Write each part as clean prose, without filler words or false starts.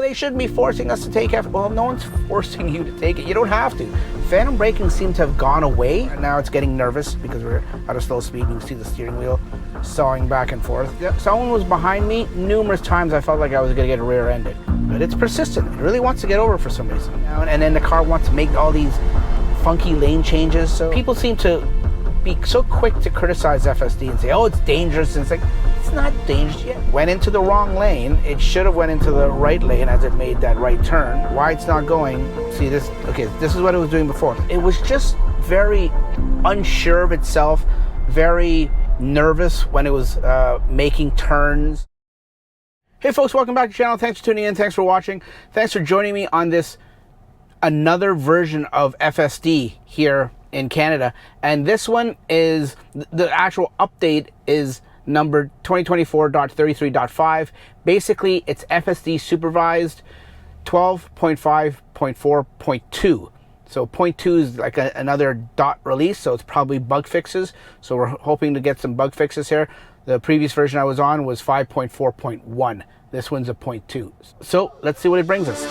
they shouldn't be forcing us to take well, no one's forcing you to take it. You don't have to. Phantom braking seems to have gone away. Now it's getting nervous because we're at a slow speed. You can see the steering wheel sawing back and forth. Someone was behind me. Numerous times I felt like I was going to get rear-ended. But it's persistent. It really wants to get over for some reason. And then the car wants to make all these funky lane changes. So people seem to be so quick to criticize FSD and say, oh, it's dangerous. And it's like, it's not dangerous yet. Went into the wrong lane. It should have went into the right lane as it made that right turn. Why it's not going, see this, okay, this is what it was doing before. It was just very unsure of itself, very nervous when it was making turns. Hey folks, welcome back to the channel. Thanks for tuning in. Thanks for watching. Thanks for joining me on this another version of FSD here in Canada. And this one is, the actual update is number 2024.33.5. Basically, it's FSD supervised 12.5.4.2. So 0.2 is like another dot release, so it's probably bug fixes. So we're hoping to get some bug fixes here. The previous version I was on was 5.4.1. This one's a 0.2. So let's see what it brings us.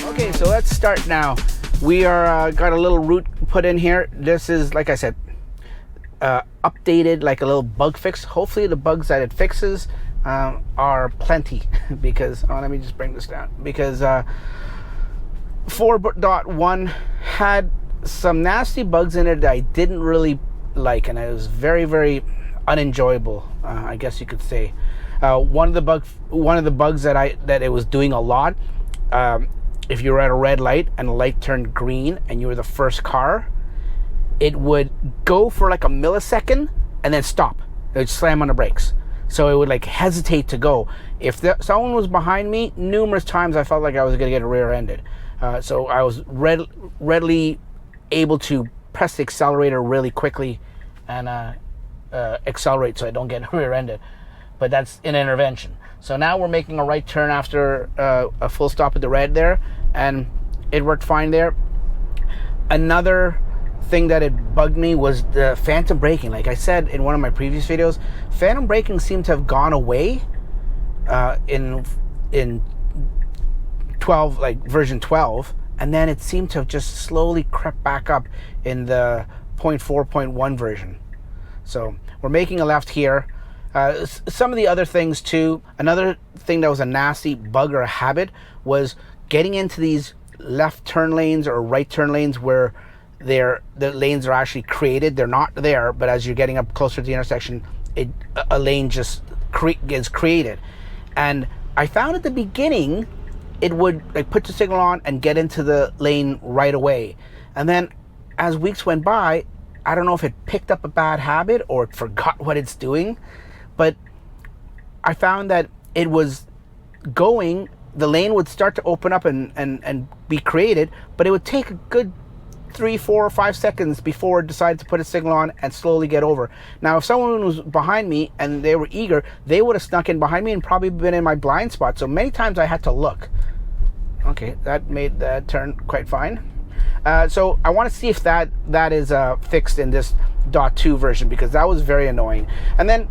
Okay, so let's start now. We are got a little route put in here. This is, like I said, updated, like a little bug fix. Hopefully the bugs that it fixes are plenty because, oh, let me just bring this down, because 4.1 had some nasty bugs in it that I didn't really like, and it was very, very unenjoyable, I guess you could say. One of the bugs that it was doing a lot, if you were at a red light and the light turned green and you were the first car, it would go for like a millisecond and then stop. It would slam on the brakes. So it would like hesitate to go. If someone was behind me, numerous times I felt like I was going to get rear-ended. So I was readily able to press the accelerator really quickly and accelerate so I don't get rear-ended. But that's an intervention. So now we're making a right turn after a full stop at the red there, and it worked fine there. Another thing that it bugged me was the phantom braking. Like I said in one of my previous videos, phantom braking seemed to have gone away in 12, like version 12, and then it seemed to have just slowly crept back up in the 0.4.1 version. So we're making a left here. Some of the other things too, another thing that was a nasty bug or a habit was getting into these left turn lanes or right turn lanes where the lanes are actually created. They're not there, but as you're getting up closer to the intersection, a lane just gets created. And I found at the beginning, it would like put the signal on and get into the lane right away. And then as weeks went by, I don't know if it picked up a bad habit or it forgot what it's doing, but I found that it was going, the lane would start to open up and be created, but it would take a good 3, 4, or 5 seconds before it decided to put a signal on and slowly get over. Now, if someone was behind me and they were eager, they would have snuck in behind me and probably been in my blind spot. So many times I had to look. Okay, that made that turn quite fine. So I want to see if that is fixed in this .2 version, because that was very annoying. And then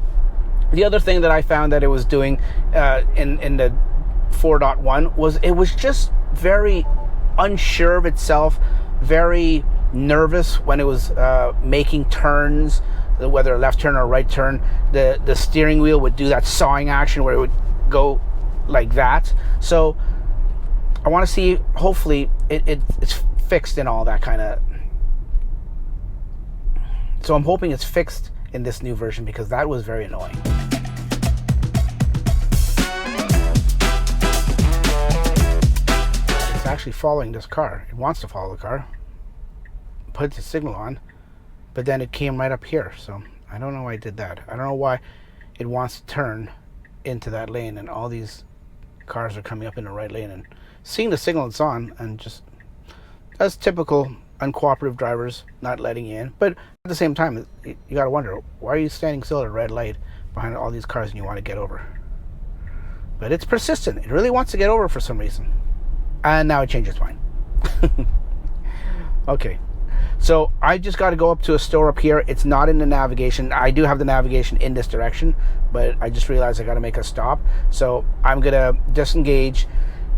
the other thing that I found that it was doing in the 4.1 was it was just very unsure of itself, very nervous when it was making turns, whether a left turn or a right turn. The steering wheel would do that sawing action where it would go like that. So I want to see, hopefully it's fixed and all that kind of. So I'm hoping it's fixed in this new version, because that was very annoying. It's actually following this car. It wants to follow the car. Put the signal on, but then it came right up here. So I don't know why I did that. I don't know why it wants to turn into that lane, and all these cars are coming up in the right lane and seeing the signal it's on, and just, that's typical uncooperative drivers not letting you in. But at the same time, you got to wonder, why are you standing still at a red light behind all these cars and you want to get over? But it's persistent. It really wants to get over for some reason. And now it changed its mind. Okay. So I just got to go up to a store up here. It's not in the navigation. I do have the navigation in this direction, but I just realized I got to make a stop. So I'm going to disengage,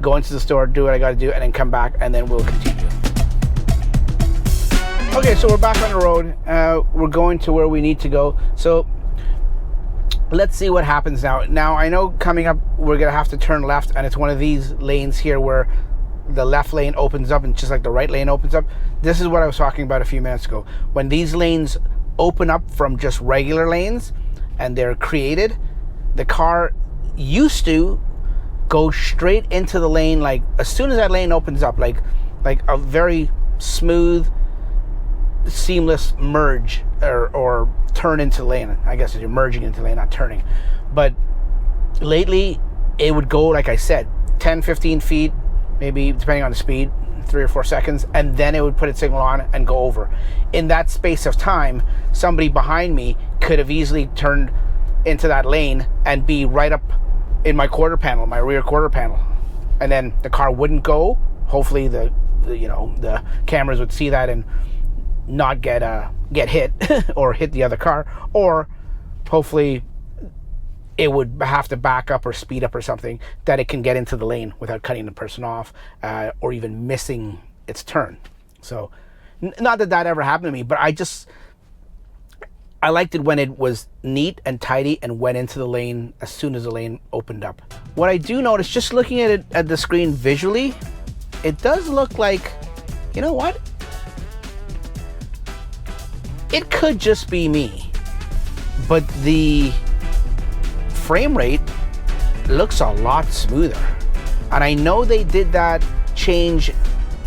go into the store, do what I got to do, and then come back, and then we'll continue. Okay, so we're back on the road. We're going to where we need to go. So let's see what happens now. Now, I know coming up, we're going to have to turn left, and it's one of these lanes here where the left lane opens up, and just like the right lane opens up. This is what I was talking about a few minutes ago. When these lanes open up from just regular lanes, and they're created, the car used to go straight into the lane, like as soon as that lane opens up, like a very smooth, seamless merge or turn into lane. I guess you're merging into lane, not turning. But lately it would go, like I said, 10-15 feet, maybe depending on the speed, 3 or 4 seconds, and then it would put its signal on and go over. In that space of time, somebody behind me could have easily turned into that lane and be right up in my quarter panel, my rear quarter panel, and then the car wouldn't go. Hopefully the cameras would see that and not get hit or hit the other car, or hopefully it would have to back up or speed up or something, that it can get into the lane without cutting the person off, or even missing its turn. So not that ever happened to me, but I liked it when it was neat and tidy and went into the lane as soon as the lane opened up. What I do notice, just looking at it at the screen visually, it does look like, you know what? It could just be me, but the frame rate looks a lot smoother. And I know they did that change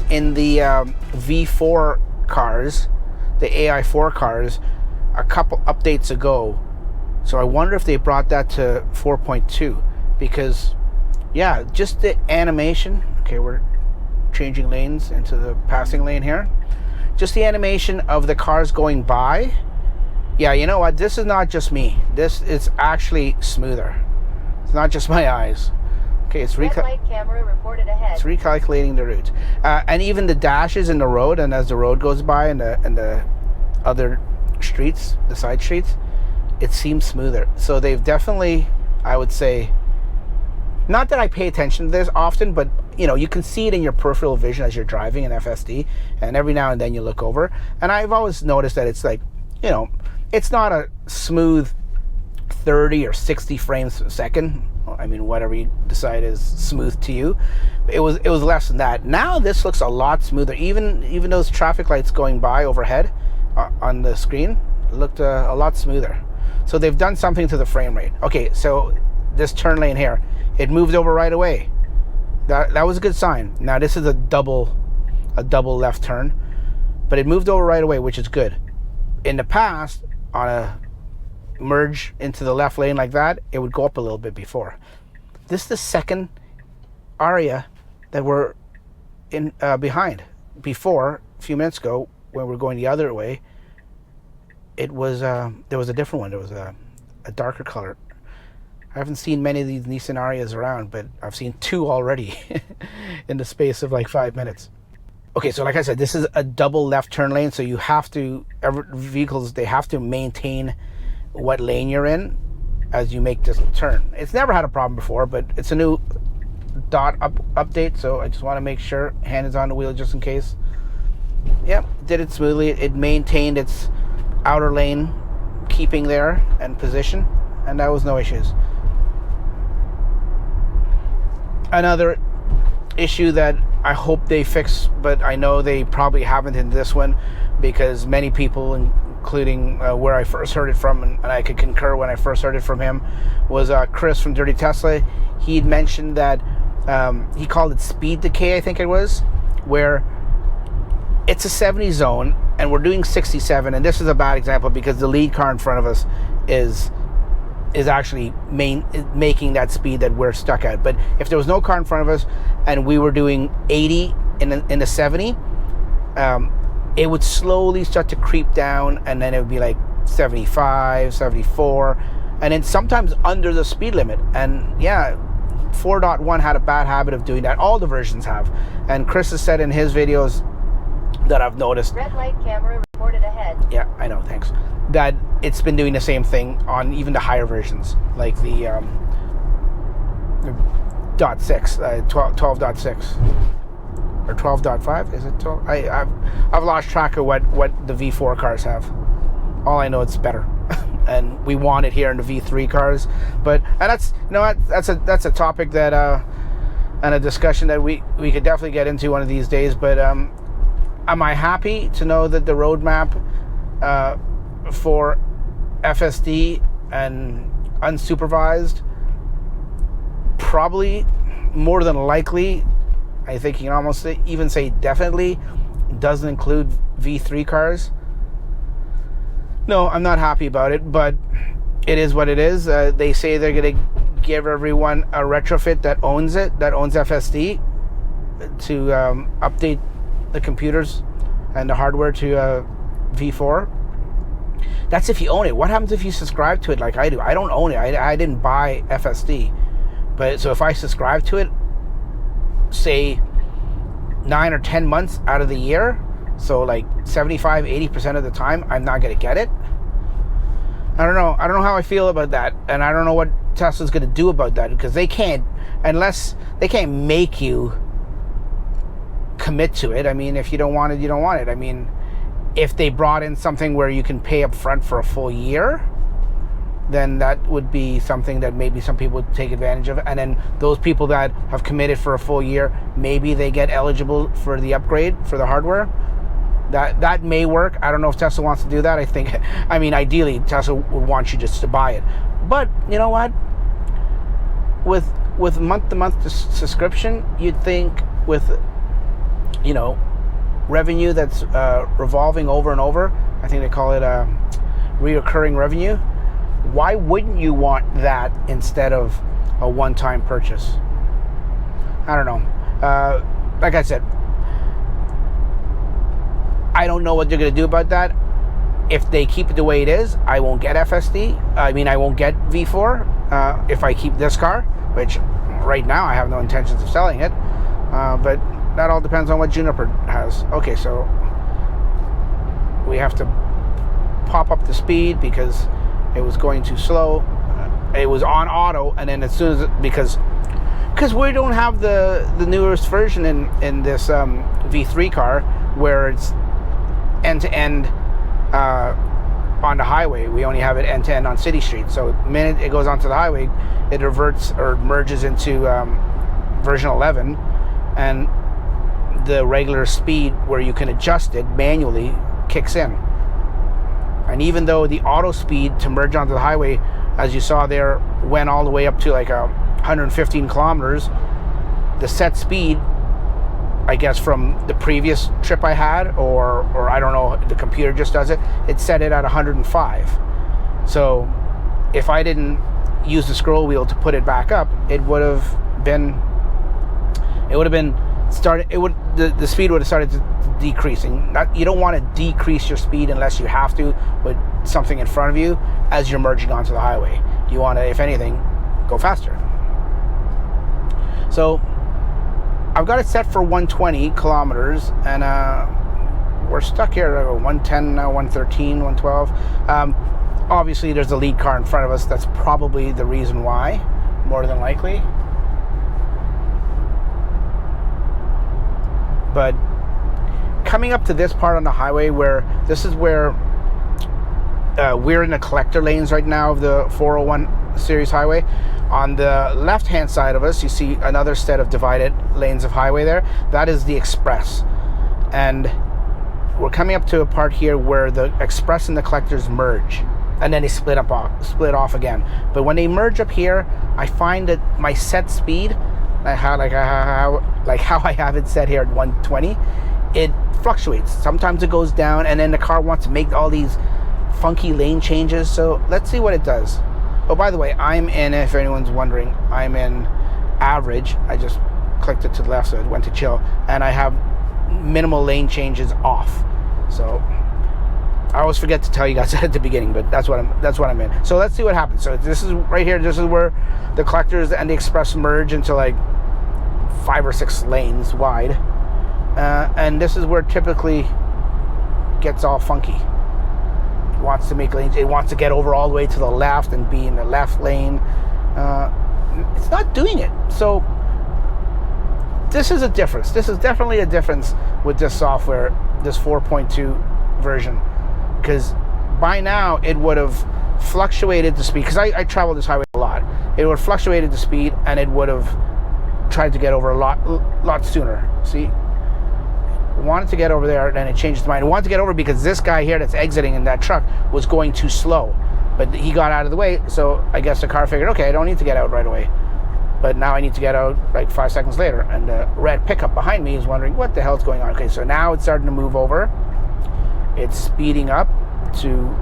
in the V4 cars, the AI4 cars, a couple updates ago. So I wonder if they brought that to 4.2, because yeah, just the animation. Okay, we're changing lanes into the passing lane here. Just the animation of the cars going by. Yeah, you know what? This is not just me. This is actually smoother. It's not just my eyes. Okay, it's camera reported ahead. It's recalculating the route, and even the dashes in the road. And as the road goes by, and the other streets, the side streets, it seems smoother. So they've definitely, I would say, not that I pay attention to this often, but you know, you can see it in your peripheral vision as you're driving in FSD, and every now and then you look over. And I've always noticed that it's like, you know, it's not a smooth 30 or 60 frames a second. I mean, whatever you decide is smooth to you. It was less than that. Now this looks a lot smoother. Even those traffic lights going by overhead on the screen looked a lot smoother. So they've done something to the frame rate. Okay, so this turn lane here, it moved over right away. That was a good sign. Now this is a double left turn, but it moved over right away, which is good. In the past, on a merge into the left lane like that, it would go up a little bit before. This is the second area that we're in behind. Before, a few minutes ago, when we're going the other way, it was there was a different one. There was a darker color. I haven't seen many of these Nissan Arias around, but I've seen 2 already in the space of like 5 minutes. Okay, so like I said, this is a double left turn lane, so you have to, vehicles, they have to maintain what lane you're in as you make this turn. It's never had a problem before, but it's a new update, so I just want to make sure, hand is on the wheel just in case. Yep, did it smoothly. It maintained its outer lane keeping there and position, and that was no issues. Another issue that I hope they fix, but I know they probably haven't in this one, because many people, including where I first heard it from, and I could concur when I first heard it from him, was Chris from Dirty Tesla. He'd mentioned that he called it speed decay, I think it was, where it's a 70 zone and we're doing 67, and this is a bad example because the lead car in front of us is actually making that speed that we're stuck at. But if there was no car in front of us and we were doing 80 in the 70, it would slowly start to creep down, and then it would be like 75, 74, and then sometimes under the speed limit. And yeah, 4.1 had a bad habit of doing that. All the versions have. And Chris has said in his videos that I've noticed. Red light camera reported ahead. Yeah, I know, thanks. That it's been doing the same thing on even the higher versions, like the .6, 12.6 or 12.5. Is it 12? I've lost track of what the V4 cars have. All I know, it's better, and we want it here in the V3 cars. But and that's that's a topic that and a discussion that we could definitely get into one of these days. But am I happy to know that the roadmap for FSD and unsupervised, probably more than likely, I think you can almost even say definitely, doesn't include V3 cars? No, I'm not happy about it, but it is what it is. They say they're going to give everyone a retrofit that owns FSD, to update the computers and the hardware to V4. That's if you own it. What happens if you subscribe to it like I do? I don't own it. I didn't buy FSD. But so if I subscribe to it, say 9 or 10 months out of the year, so like 75-80% of the time, I'm not going to get it. I don't know how I feel about that, and I don't know what Tesla's going to do about that, because they can't make you commit to it. I mean, if you don't want it, you don't want it. I mean, if they brought in something where you can pay up front for a full year, then that would be something that maybe some people would take advantage of. And then those people that have committed for a full year, maybe they get eligible for the upgrade for the hardware. That may work. I don't know if Tesla wants to do that. I mean, ideally, Tesla would want you just to buy it. But you know what? With month-to-month subscription, you'd think with, revenue that's revolving over and over, I think they call it reoccurring revenue, why wouldn't you want that instead of a one-time purchase? I don't know. Like I said, I don't know what they're going to do about that. If they keep it the way it is, I won't get FSD. I mean, I won't get V4 if I keep this car, which right now I have no intentions of selling it. But that all depends on what Juniper has. Okay, so we have to pop up the speed because it was going too slow. It was on auto, and then as soon as because we don't have the newest version in this V3 car where it's end-to-end on the highway. We only have it end-to-end on city streets. So the minute it goes onto the highway, it reverts or merges into version 11, and the regular speed where you can adjust it manually kicks in. And even though the auto speed to merge onto the highway, as you saw there, went all the way up to like 115 kilometers, the set speed, I guess from the previous trip I had, or I don't know, the computer just does it, it set it at 105. So if I didn't use the scroll wheel to put it back up, the speed would have started decreasing. You don't want to decrease your speed unless you have to with something in front of you as you're merging onto the highway. You want to, if anything, go faster. So I've got it set for 120 kilometers, and we're stuck here at 110, 113, 112. Obviously, there's a lead car in front of us. That's probably the reason why, more than likely. But coming up to this part on the highway, we're in the collector lanes right now of the 401 series highway. On the left-hand side of us, you see another set of divided lanes of highway there. That is the express. And we're coming up to a part here where the express and the collectors merge. And then they split off again. But when they merge up here, I find that my set speed, how I have it set here at 120, it fluctuates. Sometimes it goes down, and then the car wants to make all these funky lane changes. So let's see what it does. Oh, by the way, I'm in, if anyone's wondering, I'm in average. I just clicked it to the left, so it went to chill, and I have minimal lane changes off. So I always forget to tell you guys at the beginning, but that's what I'm in. So let's see what happens. So this is right here. This is where the collectors and the express merge into like 5 or 6 lanes wide. and this is where it typically gets all funky. It wants to make lanes. It wants to get over all the way to the left and be in the left lane. It's not doing it. So this is a difference. This is definitely a difference with this software, this 4.2 version, because by now it would have fluctuated the speed, because I travel this highway a lot. It would have fluctuated the speed, and it would have tried to get over a lot sooner. See, wanted to get over there, then it changed its mind. It wanted to get over because this guy here that's exiting in that truck was going too slow, but he got out of the way. So I guess the car figured, okay, I don't need to get out right away, but now I need to get out like 5 seconds later. And the red pickup behind me is wondering what the hell's going on. Okay, so now it's starting to move over. It's speeding up to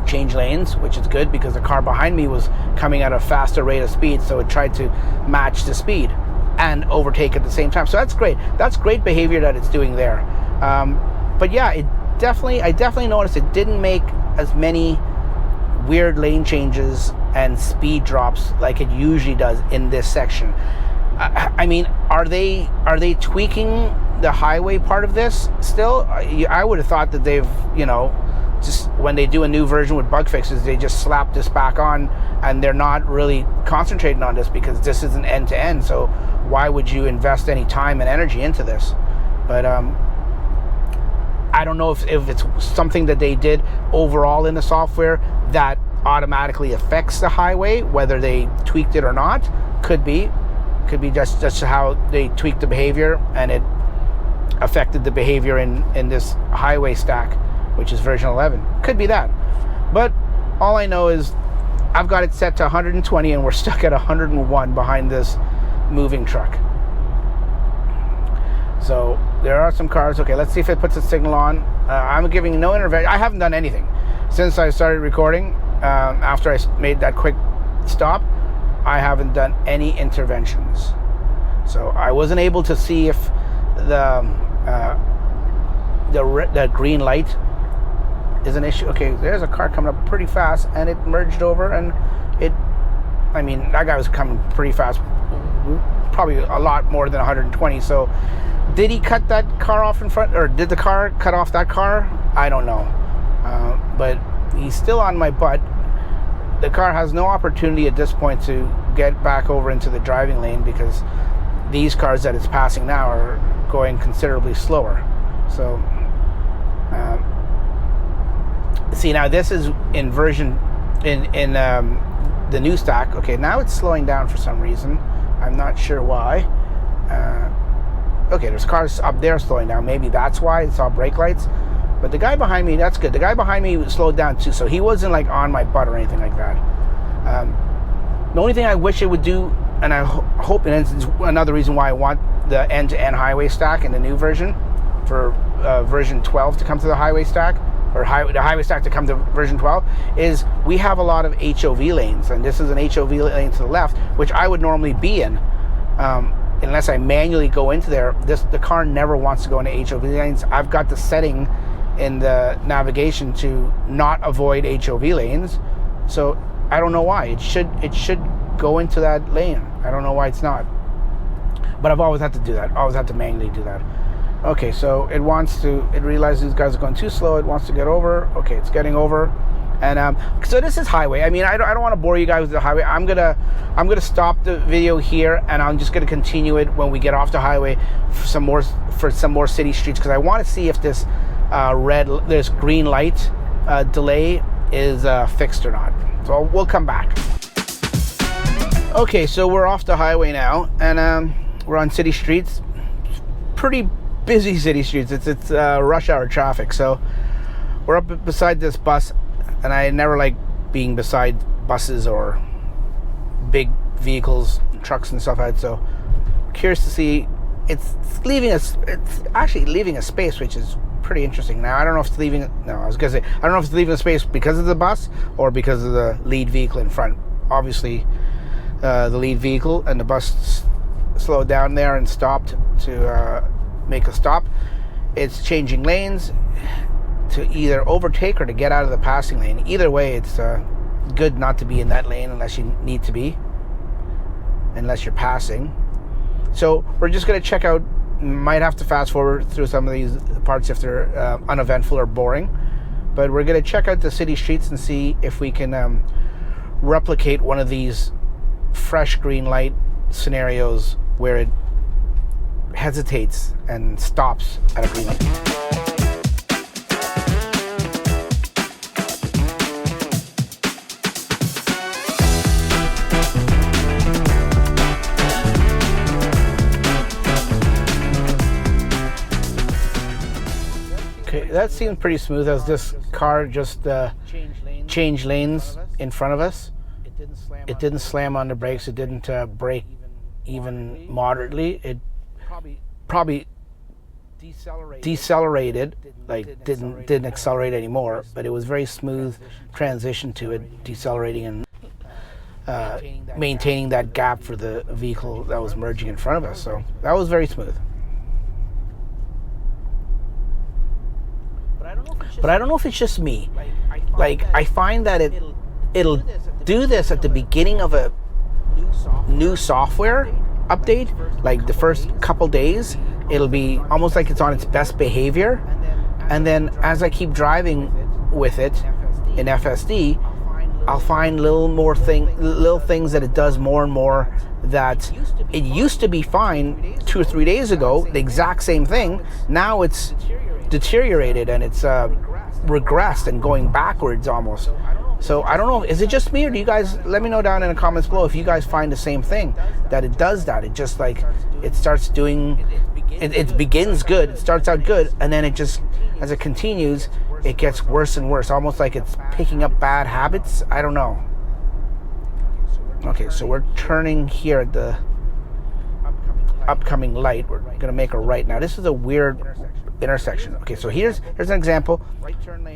change lanes, which is good because the car behind me was coming at a faster rate of speed, so it tried to match the speed and overtake at the same time. So that's great. That's great behavior that it's doing there. But yeah, I definitely noticed it didn't make as many weird lane changes and speed drops like it usually does in this section. I mean, are they tweaking the highway part of this still? I would have thought that they've, just when they do a new version with bug fixes, they just slap this back on, and they're not really concentrating on this because this isn't end to end. So why would you invest any time and energy into this? But I don't know if it's something that they did overall in the software that automatically affects the highway, whether they tweaked it or not. Could be just how they tweaked the behavior, and it affected the behavior in this highway stack, which is version 11. Could be that. But all I know is I've got it set to 120 and we're stuck at 101 behind this moving truck. So there are some cars. Okay, let's see if it puts a signal on. I'm giving no intervention. I haven't done anything since I started recording. After I made that quick stop, I haven't done any interventions. So I wasn't able to see if the green light is an issue. Okay, there's a car coming up pretty fast, and it merged over, and that guy was coming pretty fast, probably a lot more than 120. So did he cut that car off in front, or did the car cut off that car? I don't know. But he's still on my butt. The car has no opportunity at this point to get back over into the driving lane because these cars that it's passing now are going considerably slower. So see, now this is in version in the new stack. Okay, now it's slowing down for some reason. I'm not sure why. Okay, there's cars up there slowing down. Maybe that's why. It's all brake lights. But the guy behind me, that's good. The guy behind me slowed down too, so he wasn't like on my butt or anything like that. The only thing I wish it would do, and I hope, and it's another reason why I want the end-to-end highway stack in the new version, for version 12 to come to the highway stack, or the highway stack to come to version 12, is we have a lot of HOV lanes, and this is an HOV lane to the left, which I would normally be in. Unless I manually go into there, the car never wants to go into HOV lanes. I've got the setting in the navigation to not avoid HOV lanes, so I don't know why. It should go into that lane. I don't know why it's not, but I've always had to do that. Always had to manually do that. Okay, so it realizes these guys are going too slow. It wants to get over. Okay, it's getting over. And so this is highway. I mean, I don't want to bore you guys with the highway. I'm gonna stop the video here, and I'm just gonna continue it when we get off the highway for some more city streets, because I want to see if this this green light delay is fixed or not. So we'll come back. Okay, so we're off the highway now, and we're on city streets. Pretty busy city streets. It's rush hour traffic. So we're up beside this bus. And I never like being beside buses or big vehicles, trucks and stuff like that. So curious to see. It's actually leaving a space, which is pretty interesting. Now I don't know if it's leaving. No, I was gonna say I don't know if it's leaving a space because of the bus or because of the lead vehicle in front. Obviously, the lead vehicle, and the bus slowed down there and stopped to make a stop. It's changing lanes to either overtake or to get out of the passing lane. Either way, it's good not to be in that lane unless you need to be, unless you're passing. So we're just going to check out Might have to fast forward through some of these parts if they're uneventful or boring. But we're going to check out the city streets and see if we can replicate one of these fresh green light scenarios where it hesitates and stops at a green light. Okay, that seemed pretty smooth as this car just changed lanes in front of us. It didn't slam on the brakes. It didn't brake even moderately. It probably decelerated, like didn't accelerate anymore. But it was very smooth transition to it decelerating and maintaining that gap for the vehicle that was merging in front of us. So that was very smooth. But I don't know if it's just me. Like, I find that it'll do this at the beginning of a new software update. Like the first couple days, it'll be almost like it's on its best behavior. And then as I keep driving with it in FSD, I'll find little things that it does more and more that it used to be fine 2 or 3 days ago, the exact same thing. Now it's deteriorated and it's regressed and going backwards almost. So I don't know, is it just me, or do you guys, let me know down in the comments below if you guys find the same thing, that it does that. It just like, it starts doing, it begins good, it starts out good, and then it just, as it continues, it gets worse and worse, almost like it's picking up bad habits. I don't know. Okay, so we're turning here at the upcoming light. We're gonna make a right now. This is a weird intersection. Okay, so here's an example.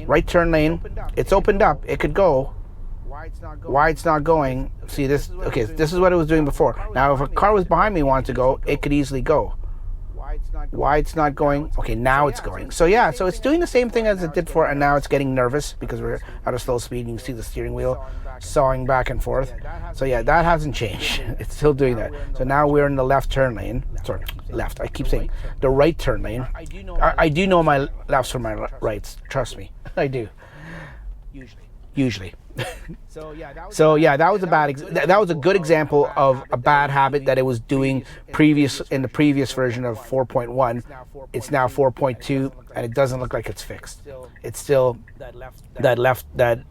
Right turn lane. It's opened up. It could go. Why it's not going? See this? Okay, this is what it was doing before. Now, if a car was behind me and wanted to go, it could easily go. Why it's not going? Okay, now it's going. So yeah, so it's doing the same thing as it did before, and now it's getting nervous because we're at a slow speed. And you can see the steering wheel sawing back and forth. So yeah, that hasn't changed. It's still doing that. So now we're in the left turn lane. Sorry, left. I keep saying the right turn lane. I do know my lefts from my rights. Trust me, I do. Usually. So yeah, that was that was a good example of a bad habit that it was doing in the previous version of 4.1. It's now 4.2, and it doesn't look like it's fixed. It's still that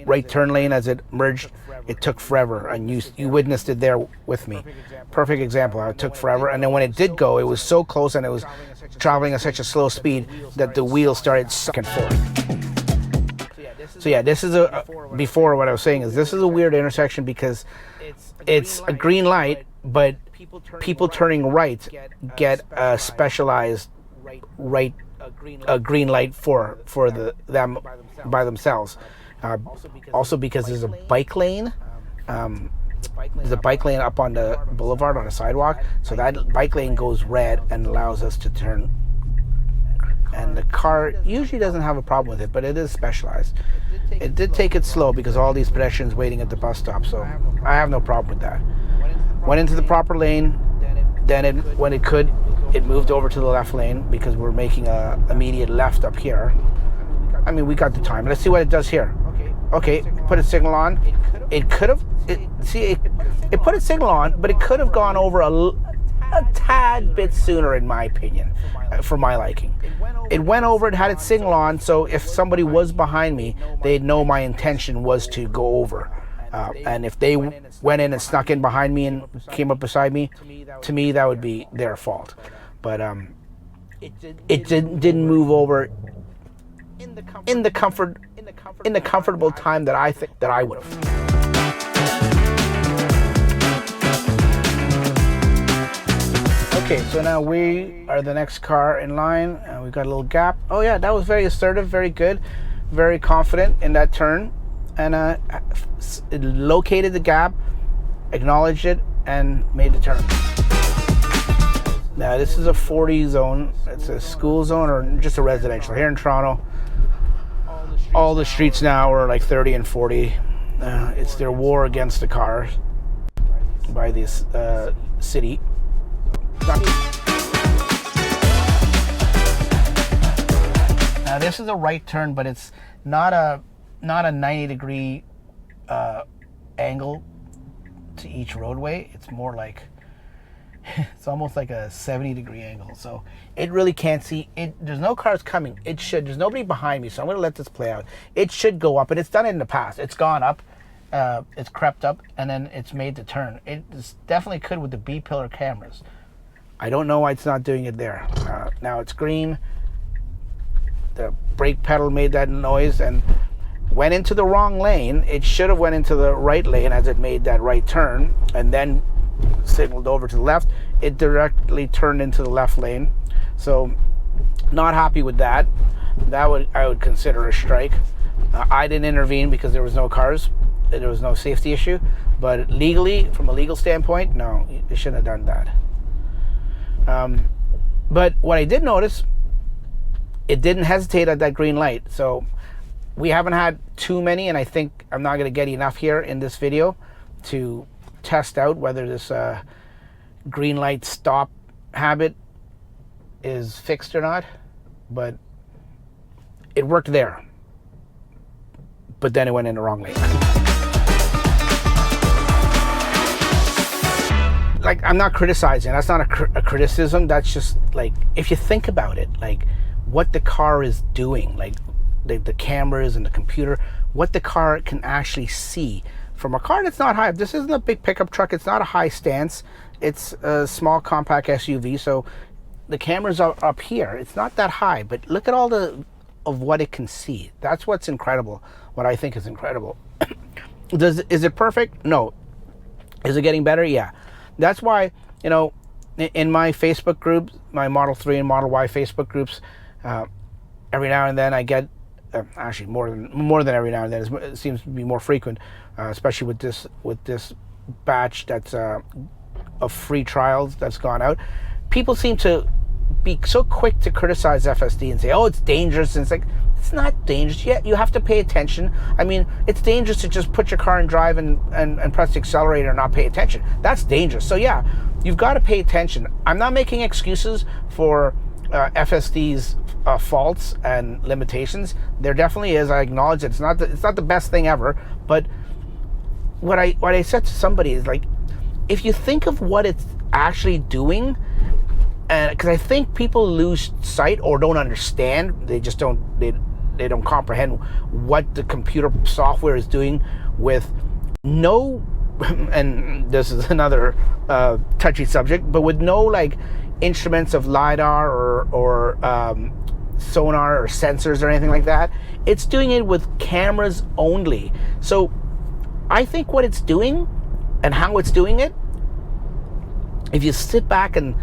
right turn lane as it merged. It took forever, and you witnessed it there with me. Perfect example how it took forever, and then when it did go, it was so close and it was traveling at such a slow speed that the wheels started sucking forward. So yeah, this is before what I was saying is this is a weird intersection because it's a green light, but people turning right get a specialized green light for them by themselves. Also because there's a bike lane. There's a bike lane up on the boulevard on the sidewalk, so that bike lane goes red and allows us to turn. And the car usually doesn't have a problem with it, but it is specialized. It did take it slow because all these pedestrians waiting at the bus stop, so I have no problem with that. Went into the proper lane, then when it could, it moved over to the left lane because we're making a immediate left up here. I mean, we got the time. Let's see what it does here. Okay, put its signal on. It could have, it put its signal on, but it could have gone over a tad bit sooner, in my opinion, for my liking. It went over, it had its signal on, so if somebody was behind me, they'd know my intention was to go over. And if they went in and snuck in behind me and came up beside me, to me that would be their fault. But it didn't move over in the comfortable time that I think that I would have. Okay, so now we are the next car in line, and we've got a little gap. Oh yeah, that was very assertive, very good, very confident in that turn, and it located the gap, acknowledged it, and made the turn. Now this is a 40 zone. It's a school zone or just a residential. Here in Toronto, all the streets now are like 30 and 40. It's their war against the cars by this city. Now this is a right turn, but it's not a 90-degree angle to each roadway. It's more like, it's almost like a 70-degree angle. So it really can't see it. There's no cars coming. It should. There's nobody behind me, so I'm going to let this play out. It should go up, and it's done it in the past. It's gone up, it's crept up, and then it's made the turn. It definitely could with the B-pillar cameras. I don't know why it's not doing it there. Now it's green. The brake pedal made that noise and went into the wrong lane. It should have went into the right lane as it made that right turn, and then signaled over to the left. It directly turned into the left lane. So not happy with that. I would consider a strike. I didn't intervene because there was no cars. There was no safety issue. But legally, from a legal standpoint, no, you shouldn't have done that. But what I did notice, it didn't hesitate at that green light. So we haven't had too many, and I think I'm not going to get enough here in this video to test out whether this green light stop habit is fixed or not. But it worked there. But then it went in the wrong lane. Like, I'm not criticizing. That's not a criticism. That's just, like, if you think about it, like, what the car is doing, like the cameras and the computer, what the car can actually see from a car that's not high. This isn't a big pickup truck. It's not a high stance. It's a small compact SUV. So the cameras are up here. It's not that high, but look at all of what it can see. That's what's incredible. What I think is incredible. Is it perfect? No. Is it getting better? Yeah. That's why, you know, in my Facebook groups, my Model 3 and Model Y Facebook groups, every now and then I get, actually more than every now and then, it seems to be more frequent, especially with this batch that's of free trials that's gone out. People seem to be so quick to criticize FSD and say, oh, it's dangerous. And it's like, it's not dangerous yet. You have to pay attention. I mean, it's dangerous to just put your car in drive and press the accelerator and not pay attention. That's dangerous. So yeah, you've got to pay attention. I'm not making excuses for FSD's faults and limitations. There definitely is. I acknowledge it. It's not the best thing ever. But what I said to somebody is, like, if you think of what it's actually doing, because I think people lose sight or don't understand. They just don't. They don't comprehend what the computer software is doing with no. And this is another touchy subject, but with no, like, instruments of LiDAR or sonar or sensors or anything like that. It's doing it with cameras only. So I think what it's doing and how it's doing it, if you sit back and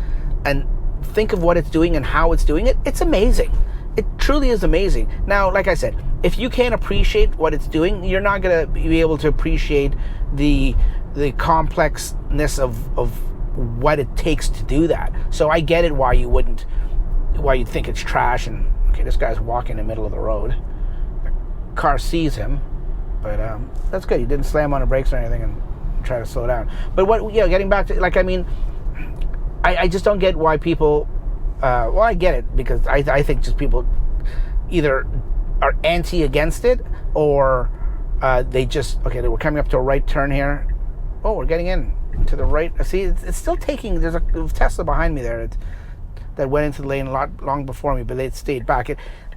think of what it's doing and how it's doing it, it's amazing. It truly is amazing. Now, like I said, if you can't appreciate what it's doing, you're not going to be able to appreciate the complexness of what it takes to do that. So I get it why you'd think it's trash. And okay, this guy's walking in the middle of the road. The car sees him, but that's good. He didn't slam on the brakes or anything and try to slow down. But getting back to, like, I mean, I just don't get why people. Well, I get it, because I think just people either are against it, or they just, okay, we're coming up to a right turn here. Oh, we're getting in to the right. See, it's still taking. There's a Tesla behind me there that went into the lane long before me, but it stayed back.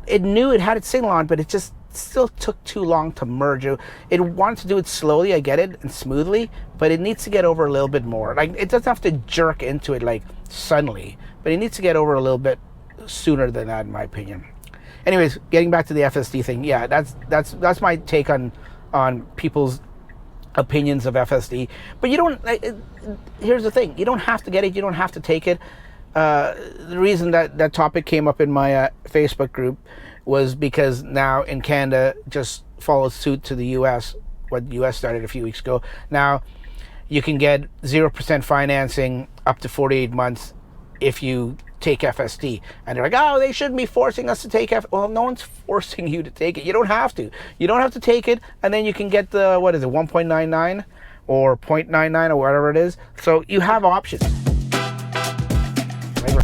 It knew it had its signal on, but it just still took too long to merge. It wanted to do it slowly, I get it, and smoothly, but it needs to get over a little bit more. Like, it doesn't have to jerk into it like suddenly, but it needs to get over a little bit sooner than that, in my opinion. Anyways, getting back to the FSD thing, yeah, that's my take on people's opinions of FSD. But you don't. Here's the thing: you don't have to get it. You don't have to take it. The reason that topic came up in my Facebook group was because now in Canada just follows suit to the U.S. What the U.S. started a few weeks ago. Now you can get 0% financing up to 48 months if you take FSD. And they're like, oh, they shouldn't be forcing us to take Well, no one's forcing you to take it. You don't have to. You don't have to take it, and then you can get the, 1.99 or 0.99 or whatever it is. So you have options.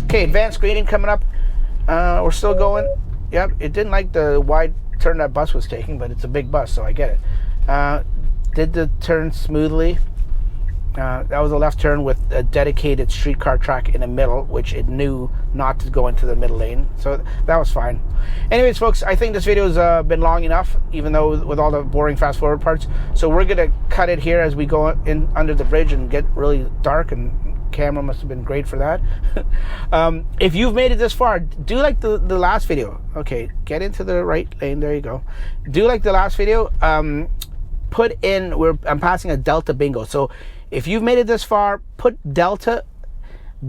Okay, advanced grading coming up. We're still going. Yep, it didn't like the wide turn that bus was taking, but it's a big bus, so I get it. Did the turn smoothly. That was a left turn with a dedicated streetcar track in the middle, which it knew not to go into the middle lane. So that was fine. Anyways, folks, I think this video has been long enough, even though with all the boring fast forward parts. So we're going to cut it here as we go in under the bridge and get really dark, and camera must have been great for that. If you've made it this far, do like the last video. Okay, get into the right lane. There you go. Do like the last video. Put in, I'm passing a Delta Bingo. So if you've made it this far, put Delta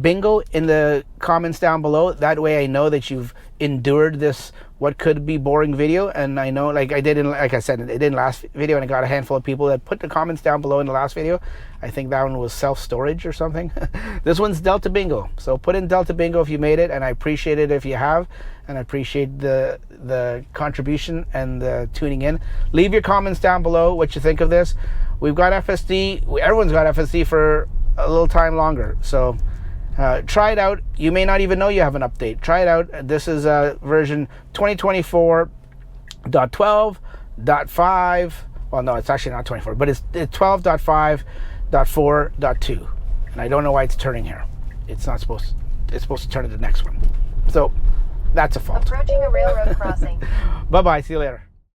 Bingo in the comments down below. That way I know that you've endured this what could be boring video. And I know, like I said, it did in last video, and I got a handful of people that put the comments down below in the last video. I think that one was self-storage or something. This one's Delta Bingo. So put in Delta Bingo if you made it, and I appreciate it if you have, and I appreciate the contribution and the tuning in. Leave your comments down below what you think of this. We've got FSD. Everyone's got FSD for a little time longer. So try it out. You may not even know you have an update. Try it out. This is version 2024.12.5. Well, no, it's actually not 24, but it's 12.5.4.2. And I don't know why it's turning here. It's not supposed. It's supposed to turn to the next one. So that's a fault. Approaching a railroad crossing. Bye-bye. See you later.